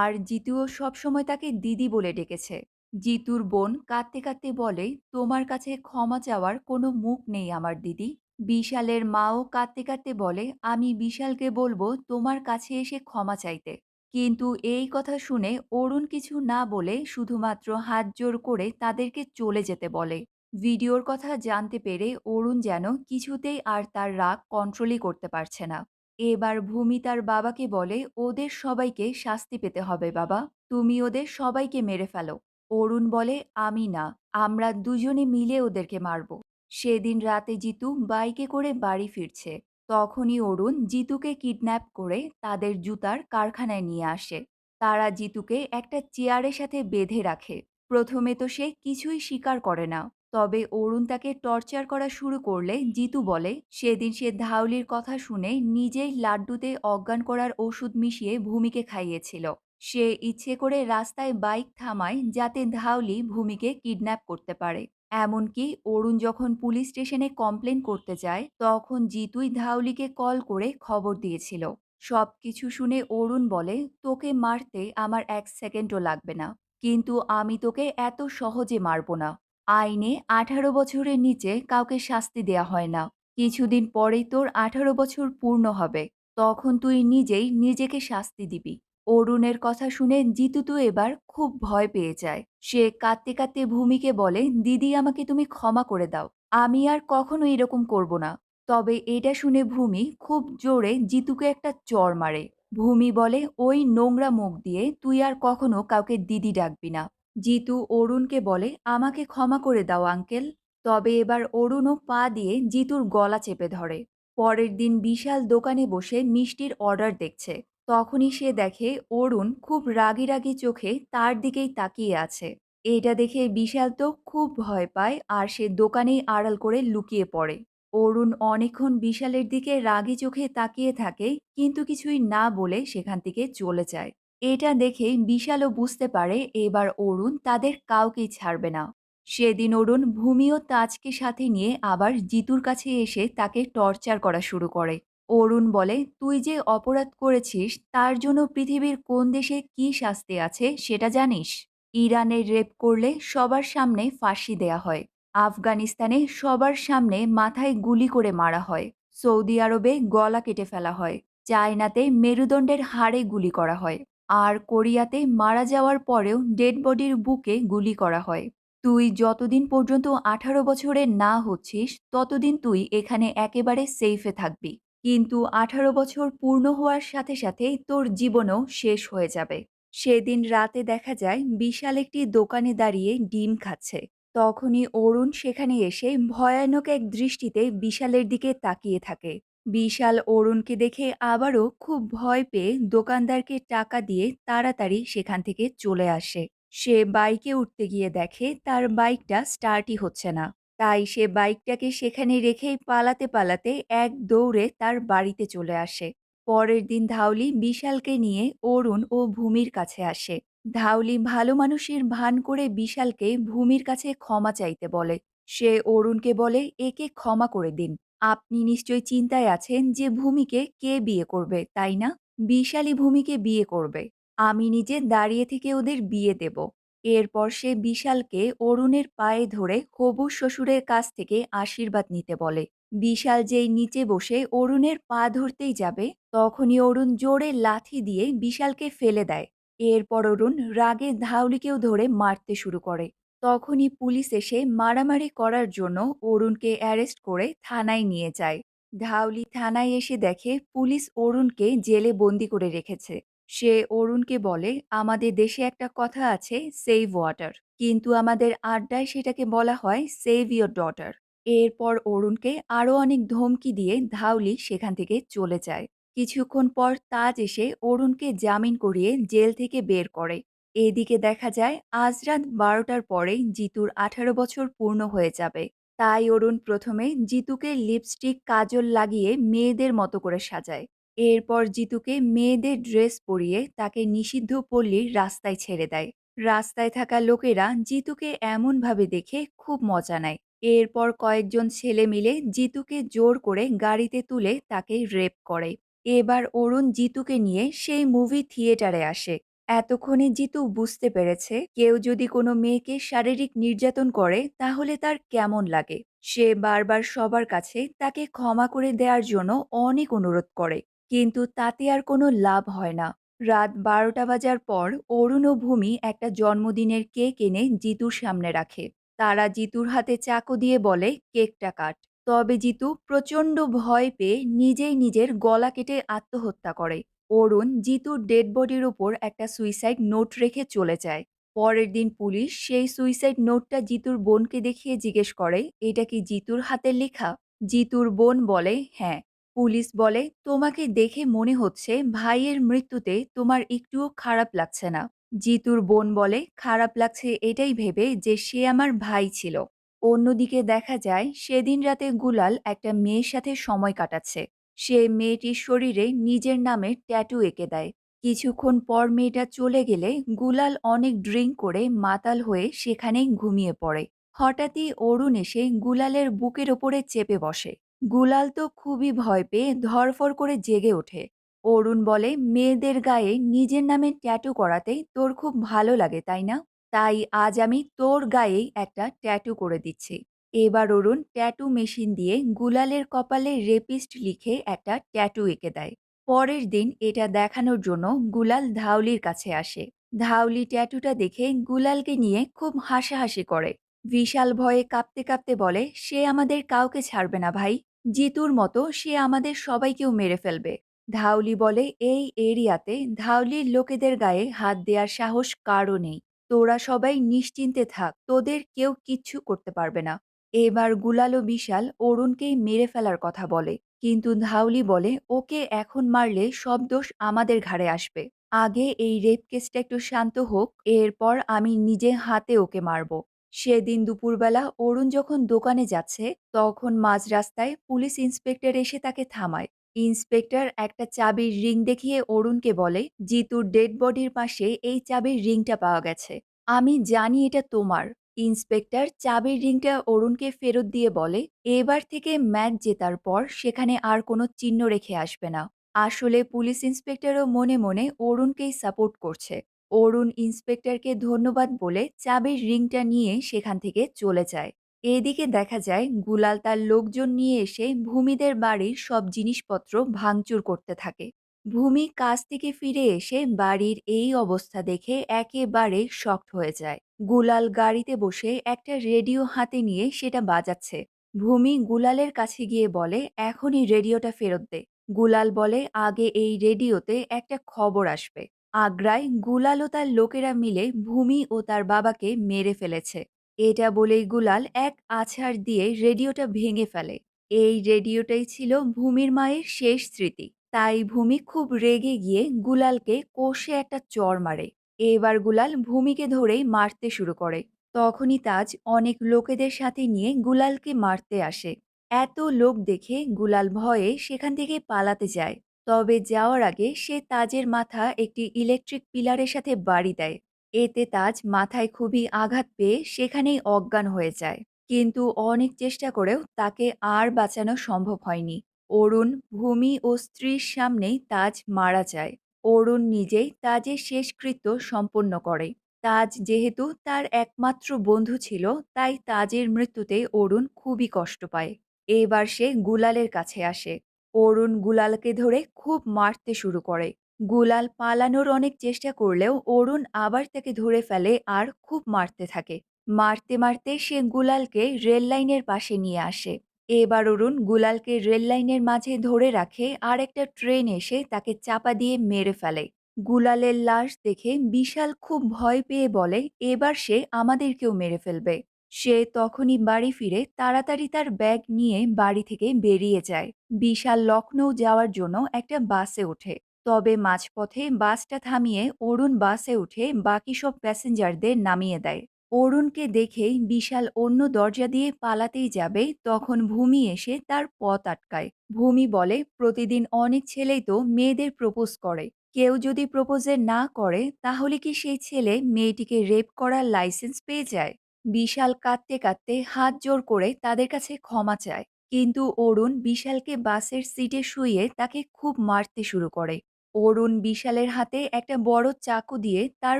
আর জিতুও সবসময় তাকে দিদি বলে ডেকেছে। জিতুর বোন কাঁদতে কাঁদতে বলে, তোমার কাছে ক্ষমা চাওয়ার কোনো মুখ নেই আমার দিদি। বিশালের মাও কাঁদতে কাঁদতে বলে, আমি বিশালকে বলবো তোমার কাছে এসে ক্ষমা চাইতে। কিন্তু এই কথা শুনে অরুণ কিছু না বলে শুধুমাত্র হাত জোড় করে তাদেরকে চলে যেতে বলে। ভিডিওর কথা জানতে পেরে অরুণ যেন কিছুতেই আর তার রাগ কন্ট্রোলই করতে পারছে না। এবার ভূমি তার বাবাকে বলে, ওদের সবাইকে শাস্তি পেতে হবে বাবা, তুমি ওদের সবাইকে মেরে ফেলো। অরুণ বলে, আমি না, আমরা দুজনে মিলে ওদেরকে মারব। সেদিন রাতে জিতু বাইকে করে বাড়ি ফিরছে। তখনই অরুণ জিতুকে কিডন্যাপ করে তাদের জুতার কারখানায় নিয়ে আসে। তারা জিতুকে একটা চেয়ারের সাথে বেঁধে রাখে। প্রথমে তো সে কিছুই স্বীকার করে না। তবে অরুণ তাকে টর্চার করা শুরু করলে জিতু বলে সেদিন সে ধাউলির কথা শুনে নিজেই লাড্ডুতে অজ্ঞান করার ওষুধ মিশিয়ে ভূমিকে খাইয়েছিল। সে ইচ্ছে করে রাস্তায় বাইক থামায় যাতে ধাউলি ভূমিকে কিডন্যাপ করতে পারে। এমনকি অরুণ যখন পুলিশ স্টেশনে কমপ্লেন করতে যায় তখন জিতুই ধাউলিকে কল করে খবর দিয়েছিল। সবকিছু শুনে অরুণ বলে, তোকে মারতে আমার 1 সেকেন্ডও লাগবে না, কিন্তু আমি তোকে এত সহজে মারব না। আইনে 18 বছরের নিচে কাউকে শাস্তি দেয়া হয় না। কিছুদিন পরেই তোর 18 বছর পূর্ণ হবে, তখন তুই নিজেই নিজেকে শাস্তি দিবি। অরুণের কথা শুনে জিতু তো এবার খুব ভয় পেয়ে যায়। সে কাঁদতে কাঁদতে ভূমিকে বলে, দিদি আমাকে তুমি ক্ষমা করে দাও, আমি আর কখনো এরকম করব না। তবে এটা শুনে ভূমি খুব জোরে জিতুকে একটা চড় মারে। ভূমি বলে, ওই নোংরা মুখ দিয়ে তুই আর কখনো কাউকে দিদি ডাকবি না। জিতু অরুণকে বলে, আমাকে ক্ষমা করে দাও আঙ্কেল। তবে এবার অরুণও পা দিয়ে জিতুর গলা চেপে ধরে। পরের দিন বিশাল দোকানে বসে মিষ্টির অর্ডার দেখছে। তখনই সে দেখে অরুণ খুব রাগী রাগী চোখে তার দিকেই তাকিয়ে আছে। এটা দেখে বিশাল তো খুব ভয় পায় আর সে দোকানেই আড়াল করে লুকিয়ে পড়ে। অরুণ অনেকক্ষণ বিশালের দিকে রাগী চোখে তাকিয়ে থাকে কিন্তু কিছুই না বলে সেখান থেকে চলে যায়। এটা দেখে বিশালও বুঝতে পারে এবার অরুণ তাদের কাউকেই ছাড়বে না। সেদিন অরুণ ভূমি ও তাজকে সাথে নিয়ে আবার জিতুর কাছে এসে তাকে টর্চার করা শুরু করে। অরুণ বলে, তুই যে অপরাধ করেছিস তার জন্য পৃথিবীর কোন দেশে কি শাস্তি আছে সেটা জানিস? ইরানে রেপ করলে সবার সামনে ফাঁসি দেয়া হয়। আফগানিস্তানে সবার সামনে মাথায় গুলি করে মারা হয়। সৌদি আরবে গলা কেটে ফেলা হয়। চায়নাতে মেরুদণ্ডের হাড়ে গুলি করা হয়। আর কোরিয়াতে মারা যাওয়ার পরেও ডেড বডির বুকে গুলি করা হয়। তুই যতদিন পর্যন্ত 18 বছরের না হচ্ছিস ততদিন তুই এখানে একেবারে সেফে থাকবি। কিন্তু 18 বছর পূর্ণ হওয়ার সাথে সাথেই তোর জীবনও শেষ হয়ে যাবে। সেদিন রাতে দেখা যায় বিশাল একটি দোকানে দাঁড়িয়ে ডিম খাচ্ছে। তখনই অরুণ সেখানে এসে ভয়ানক এক দৃষ্টিতে বিশালের দিকে তাকিয়ে থাকে। বিশাল অরুণকে দেখে আবারও খুব ভয় পেয়ে দোকানদারকে টাকা দিয়ে তাড়াতাড়ি সেখান থেকে চলে আসে। সে বাইকে উঠতে গিয়ে দেখে তার বাইকটা স্টার্টই হচ্ছে না। তাই সে বাইকটাকে সেখানে রেখেই পালাতে পালাতে এক দৌড়ে তার বাড়িতে চলে আসে। পরের দিন ধাউলি বিশালকে নিয়ে অরুণ ও ভূমির কাছে আসে। ধাউলি ভালো মানুষের ভান করে বিশালকে ভূমির কাছে ক্ষমা চাইতে বলে। সে অরুণকে বলে, একে ক্ষমা করে দিন। আপনি নিশ্চয়ই চিন্তায় আছেন যে ভূমিকে কে বিয়ে করবে, তাই না? বিশালই ভূমিকে বিয়ে করবে। আমি নিজে দাঁড়িয়ে থেকে ওদের বিয়ে দেব। এরপর সে বিশালকে অরুণের পায়ে ধরে হবু শ্বশুরের কাছ থেকে আশীর্বাদ নিতে বলে। বিশাল যেই নিচে বসে অরুণের পা ধরতেই যাবে তখনই অরুণ জোরে লাথি দিয়ে বিশালকে ফেলে দেয়। এরপর অরুণ রাগে ধাউলিকেও ধরে মারতে শুরু করে। তখনই পুলিশ এসে মারামারি করার জন্য অরুণকে অ্যারেস্ট করে থানায় নিয়ে যায়। ধাউলি থানায় এসে দেখে পুলিশ অরুণকে জেলে বন্দি করে রেখেছে। সে অরুণকে বলে, আমাদের দেশে একটা কথা আছে, সেভ ওয়াটার, কিন্তু আমাদের আড্ডায় সেটাকে বলা হয় সেভ ইয়োর ডটার। এরপর অরুণকে আরো অনেক ধমকি দিয়ে ধাউলি সেখান থেকে চলে যায়। কিছুক্ষণ পর তাজ এসে অরুণকে জামিন করিয়ে জেল থেকে বের করে। এদিকে দেখা যায় আজ রাত 12টার পরেই জিতুর 18 বছর পূর্ণ হয়ে যাবে। তাই অরুণ প্রথমে জিতুকে লিপস্টিক কাজল লাগিয়ে মেয়েদের মতো করে সাজায়। এরপর জিতুকে মেয়েদের ড্রেস পরিয়ে তাকে নিষিদ্ধ পল্লীর রাস্তায় ছেড়ে দেয়। রাস্তায় থাকা লোকেরা জিতুকে এমনভাবে দেখে খুব মজা নেয়। এরপর কয়েকজন ছেলে মিলে জিতুকে জোর করে গাড়িতে তুলে তাকে রেপ করে। এবার অরুণ জিতুকে নিয়ে সেই মুভি থিয়েটারে আসে। এতক্ষণে জিতু বুঝতে পেরেছে কেউ যদি কোনো মেয়েকে শারীরিক নির্যাতন করে তাহলে তার কেমন লাগে। সে বারবার সবার কাছে তাকে ক্ষমা করে দেওয়ার জন্য অনেক অনুরোধ করে, কিন্তু তাতে আর কোনো লাভ হয় না। রাত ১২টা বাজার পর অরুণ ও ভূমি একটা জন্মদিনের কেক এনে জিতুর সামনে রাখে। তারা জিতুর হাতে চাকু দিয়ে বলে, কেকটা কাট। তবে জিতু প্রচণ্ড ভয় পেয়ে নিজেই নিজের গলা কেটে আত্মহত্যা করে। অরুণ জিতুর ডেড বডির উপর একটা সুইসাইড নোট রেখে চলে যায়। পরের দিন পুলিশ সেই সুইসাইড নোটটা জিতুর বোনকে দেখিয়ে জিজ্ঞেস করে, এটা কি জিতুর হাতের লেখা? জিতুর বোন বলে, হ্যাঁ। পুলিশ বলে, তোমাকে দেখে মনে হচ্ছে ভাইয়ের মৃত্যুতে তোমার একটুও খারাপ লাগছে না। জিতুর বোন বলে, খারাপ লাগছে এটাই ভেবে যে সে আমার ভাই ছিল। অন্যদিকে দেখা যায় সেদিন রাতে গুলাল একটা মেয়ের সাথে সময় কাটাচ্ছে। সে মেয়েটির শরীরে নিজের নামে ট্যাটু এঁকে দেয়। কিছুক্ষণ পর মেয়েটা চলে গেলে গুলাল অনেক ড্রিঙ্ক করে মাতাল হয়ে সেখানেই ঘুমিয়ে পড়ে। হঠাৎই অরুণ এসে গুলালের বুকের ওপরে চেপে বসে। গুলাল তো খুবই ভয় পেয়ে ধড়ফড় করে জেগে ওঠে। অরুণ বলে, মেয়েদের গায়ে নিজের নামে ট্যাটু করাতে তোর খুব ভালো লাগে তাই না? তাই আজ আমি তোর গায়েই একটা ট্যাটু করে দিচ্ছি। এবার অরুণ ট্যাটু মেশিন দিয়ে গুলালের কপালে রেপিস্ট লিখে একটা ট্যাটু এঁকে দেয়। পরের দিন এটা দেখানোর জন্য গুলাল ধাউলির কাছে আসে। ধাউলি ট্যাটুটা দেখে গুলালকে নিয়ে খুব হাসাহাসি করে। বিশাল ভয়ে কাঁপতে কাঁপতে বলে, সে আমাদের কাউকে ছাড়বে না ভাই। জিতুর মতো সে আমাদের সবাইকেও মেরে ফেলবে। ধাউলি বলে, এই এরিয়াতে ধাউলির লোকেদের গায়ে হাত দেওয়ার সাহস কারও নেই। তোরা সবাই নিশ্চিন্তে থাক, তোদের কেউ কিচ্ছু করতে পারবে না। এবার গুলাল ও বিশাল অরুণকেই মেরে ফেলার কথা বলে, কিন্তু ধাউলি বলে, ওকে এখন মারলে সব দোষ আমাদের ঘাড়ে আসবে। আগে এই রেপ কেসটা একটু শান্ত হোক, এরপর আমি নিজে হাতে ওকে মারব। সেদিন দুপুরবেলা অরুণ যখন দোকানে যাচ্ছে, তখন মাঝ রাস্তায় পুলিশ ইন্সপেক্টর এসে তাকে থামায়। ইন্সপেক্টর একটা চাবির রিং দেখিয়ে অরুণকে বলে, জিতুর ডেড বডির পাশে এই চাবির রিংটা পাওয়া গেছে। আমি জানি এটা তোমার। ইন্সপেক্টর চাবির রিংটা অরুণকে ফেরত দিয়ে বলে, এবার থেকে ম্যাচ জেতার পর সেখানে আর কোনো চিহ্ন রেখে আসবে না। আসলে পুলিশ ইন্সপেক্টরও মনে মনে অরুণকেই সাপোর্ট করছে। অরুণ ইন্সপেক্টরকে ধন্যবাদ বলে চাবির রিংটা নিয়ে সেখান থেকে চলে যায়। এদিকে দেখা যায় গুলাল তার লোকজন নিয়ে এসে ভূমিদের বাড়ির সব জিনিসপত্র ভাঙচুর করতে থাকে। ভূমি কাজ থেকে ফিরে এসে বাড়ির এই অবস্থা দেখে একেবারে শকড হয়ে যায়। গুলাল গাড়িতে বসে একটা রেডিও হাতে নিয়ে সেটা বাজাচ্ছে। ভূমি গুলালের কাছে গিয়ে বলে, এখনই রেডিওটা ফেরত দে। গুলাল বলে, আগে এই রেডিওতে একটা খবর আসবে। আগ্রায় গুলাল ও তার লোকেরা মিলে ভূমি ও তার বাবাকে মেরে ফেলেছে। এটা বলেই গুলাল এক আছাড় দিয়ে রেডিওটা ভেঙে ফেলে। এই রেডিওটাই ছিল ভূমির মায়ের শেষ স্মৃতি। তাই ভূমি খুব রেগে গিয়ে গুলালকে কষে একটা চড় মারে। এবার গুলাল ভূমিকে ধরেই মারতে শুরু করে। তখনই তাজ অনেক লোকেদের সাথে নিয়ে গুলালকে মারতে আসে। এত লোক দেখে গুলাল ভয়ে সেখান থেকে পালাতে যায়। তবে যাওয়ার আগে সে তাজের মাথা একটি ইলেকট্রিক পিলারের সাথে বাড়ি দেয়। এতে তাজ মাথায় খুবই আঘাত পেয়ে সেখানেই অজ্ঞান হয়ে যায়। কিন্তু অনেক চেষ্টা করেও তাকে আর বাঁচানো সম্ভব হয়নি। অরুণ, ভূমি ও স্ত্রীর সামনেই তাজ মারা যায়। অরুণ নিজেই তাজের শেষকৃত্য সম্পন্ন করে। তাজ যেহেতু তার একমাত্র বন্ধু ছিল, তাই তাজের মৃত্যুতে অরুণ খুবই কষ্ট পায়। এবার সে গুলালের কাছে আসে। অরুণ গুলালকে ধরে খুব মারতে শুরু করে। গুলাল পালানোর অনেক চেষ্টা করলেও অরুণ আবার তাকে ধরে ফেলে আর খুব মারতে থাকে। মারতে মারতে সে গুলালকে রেল লাইনের পাশে নিয়ে আসে। এবার অরুণ গুলালকে রেল লাইনের মাঝে ধরে রাখে আর একটা ট্রেন এসে তাকে চাপা দিয়ে মেরে ফেলে। গুলালের লাশ দেখে বিশাল খুব ভয় পেয়ে বলে, এবার সে আমাদেরকেও মেরে ফেলবে। সে তখনই বাড়ি ফিরে তাড়াতাড়ি তার ব্যাগ নিয়ে বাড়ি থেকে বেরিয়ে যায়। বিশাল লখনৌ যাওয়ার জন্য একটা বাসে ওঠে। তবে মাঝপথে বাসটা থামিয়ে অরুণ বাসে উঠে বাকি সব প্যাসেঞ্জারদের নামিয়ে দেয়। অরুণকে দেখেই বিশাল অন্য দরজা দিয়ে পালাতেই যাবে, তখন ভূমি এসে তার পথ আটকায়। ভূমি বলে, প্রতিদিন অনেক ছেলেই তো মেয়েদের প্রপোজ করে। কেউ যদি প্রপোজে না করে তাহলে কি সেই ছেলে মেয়েটিকে রেপ করার লাইসেন্স পেয়ে যায়? বিশাল কাঁদতে কাঁদতে হাত জোর করে তাদের কাছে ক্ষমা চায়। কিন্তু অরুণ বিশালকে বাসের সিটে শুইয়ে তাকে খুব মারতে শুরু করে। অরুণ বিশালের হাতে একটা বড় চাকু দিয়ে তার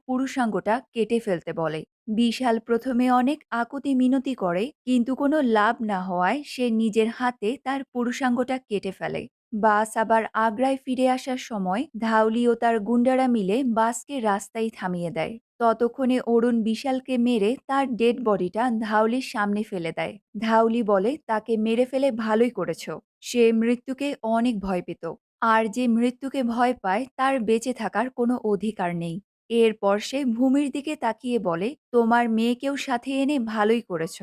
পুরুষাঙ্গটা কেটে ফেলতে বলে। বিশাল প্রথমে অনেক আকুতি মিনতি করে, কিন্তু কোনো লাভ না হওয়ায় সে নিজের হাতে তার পুরুষাঙ্গটা কেটে ফেলে। বাস আবার আগ্রায় ফিরে আসার সময় ধাউলি ও তার গুন্ডারা মিলে বাসকে রাস্তায় থামিয়ে দেয়। ততক্ষণে অরুণ বিশালকে মেরে তার ডেড বডিটা ধাউলির সামনে ফেলে দেয়। ধাউলি বলে তাকে মেরে ফেলে ভালোই করেছো। সে মৃত্যুকে অনেক ভয় পেত, আর যে মৃত্যুকে ভয় পায় তার বেঁচে থাকার কোনো অধিকার নেই। এরপর সে ভূমির দিকে তাকিয়ে বলে, তোমার মেয়েকেও সাথে এনে ভালোই করেছ।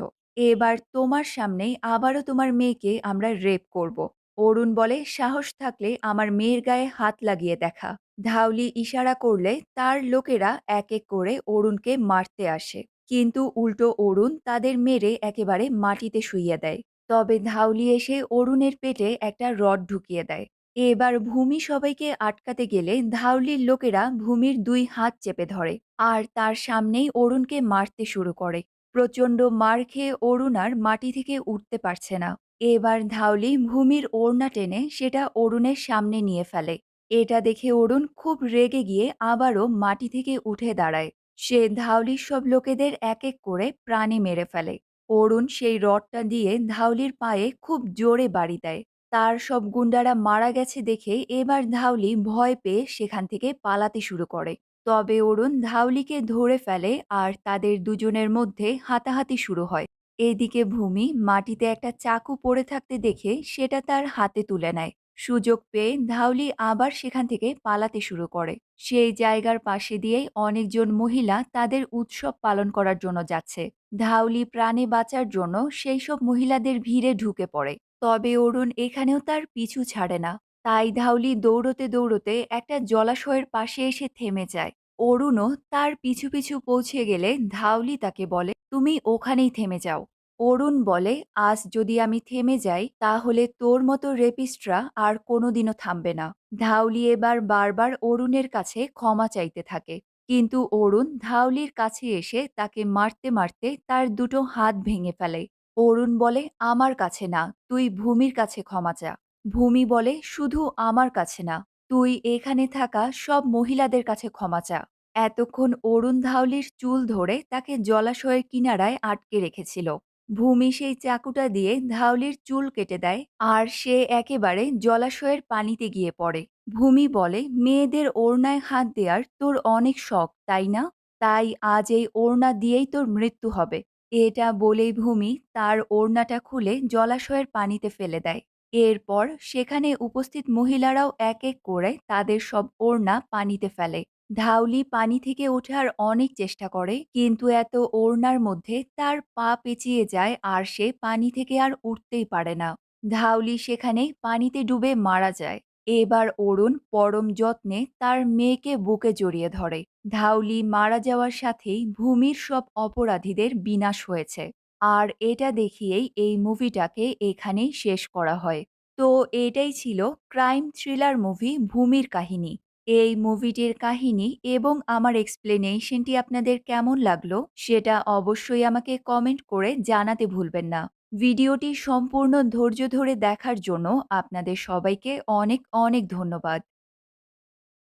এবার তোমার সামনেই আবারও তোমার মেয়েকে আমরা রেপ করব। অরুণ বলে, সাহস থাকলে আমার মেয়ের গায়ে হাত লাগিয়ে দেখা। ধাউলি ইশারা করলে তার লোকেরা এক এক করে অরুণকে মারতে আসে, কিন্তু উল্টো অরুণ তাদের মেরে একেবারে মাটিতে শুইয়ে দেয়। তবে ধাউলি এসে অরুণের পেটে একটা রড ঢুকিয়ে দেয়। এবার ভূমি সবাইকে আটকাতে গেলে ধাউলির লোকেরা ভূমির 2 হাত চেপে ধরে, আর তার সামনেই অরুণকে মারতে শুরু করে। প্রচণ্ড মার খেয়ে অরুণ আর মাটি থেকে উঠতে পারছে না। এবার ধাউলি ভূমির ওড়না টেনে সেটা অরুণের সামনে নিয়ে ফেলে। এটা দেখে অরুণ খুব রেগে গিয়ে আবারও মাটি থেকে উঠে দাঁড়ায়। সে ধাউলির সব লোকেদের এক এক করে প্রাণে মেরে ফেলে। অরুণ সেই রডটা দিয়ে ধাউলির পায়ে খুব জোরে বাড়ি দেয়। তার সব গুন্ডারা মারা গেছে দেখে এবার ধাউলি ভয় পেয়ে সেখান থেকে পালাতে শুরু করে। তবে অরুণ ধাউলিকে ধরে ফেলে, আর তাদের দুজনের মধ্যে হাতাহাতি শুরু হয়। এদিকে ভূমি মাটিতে একটা চাকু পড়ে থাকতে দেখে সেটা তার হাতে তুলে নেয়। সুযোগ পেয়ে ধাউলি আবার সেখান থেকে পালাতে শুরু করে। সেই জায়গার পাশে দিয়েই অনেকজন মহিলা তাদের উৎসব পালন করার জন্য যাচ্ছে। ধাউলি প্রাণে বাঁচার জন্য সেই সব মহিলাদের ভিড়ে ঢুকে পড়ে। তবে অরুণ এখানেও তার পিছু ছাড়ে না। তাই ধাউলি দৌড়তে দৌড়তে একটা জলাশয়ের পাশে এসে থেমে যায়। অরুণও তার পিছু পিছু পৌঁছে গেলে ধাউলি তাকে বলে, তুমি ওখানেই থেমে যাও। অরুণ বলে, আজ যদি আমি থেমে যাই তাহলে তোর মতো রেপিস্টরা আর কোনোদিনও থামবে না। ধাউলি এবার বারবার অরুণের কাছে ক্ষমা চাইতে থাকে, কিন্তু অরুণ ধাউলির কাছে এসে তাকে মারতে মারতে তার দুটো হাত ভেঙে ফেলে। অরুণ বলে, আমার কাছে না, তুই ভূমির কাছে ক্ষমা চা। ভূমি বলে, শুধু আমার কাছে না, তুই এখানে থাকা সব মহিলাদের কাছে ক্ষমা চা। এতক্ষণ অরুণ ধাউলির চুল ধরে তাকে জলাশয়ের কিনারায় আটকে রেখেছিল। ভূমি সেই চাকুটা দিয়ে ধাউলির চুল কেটে দেয়, আর সে একেবারে জলাশয়ের পানিতে গিয়ে পড়ে। ভূমি বলে, মেয়েদের ওড়নায় হাত দেওয়ার তোর অনেক শখ, তাই না? তাই আজ এই ওড়না দিয়েই তোর মৃত্যু হবে। এটা বলেই ভূমি তার ওড়নাটা খুলে জলাশয়ের পানিতে ফেলে দেয়। এরপর সেখানে উপস্থিত মহিলারাও এক এক করে তাদের সব ওড়না পানিতে ফেলে। ধাউলি পানি থেকে ওঠার অনেক চেষ্টা করে, কিন্তু এত ওড়নার মধ্যে তার পা পেঁচিয়ে যায় আর সে পানি থেকে আর উঠতেই পারে না। ধাউলি সেখানেই পানিতে ডুবে মারা যায়। এবার অরুণ পরম যত্নে তার মেয়েকে বুকে জড়িয়ে ধরে। ধাউলি মারা যাওয়ার সাথেই ভূমির সব অপরাধীদের বিনাশ হয়েছে। আর এটা দেখিয়েই এই মুভিটাকে এখানেই শেষ করা হয়। তো এটাই ছিল ক্রাইম থ্রিলার মুভি ভূমির কাহিনী। এই মুভিটির কাহিনী এবং আমার এক্সপ্লেনেশনটি আপনাদের কেমন লাগলো সেটা অবশ্যই আমাকে কমেন্ট করে জানাতে ভুলবেন না। ভিডিওটি সম্পূর্ণ ধৈর্য ধরে দেখার জন্য আপনাদের সবাইকে অনেক অনেক ধন্যবাদ।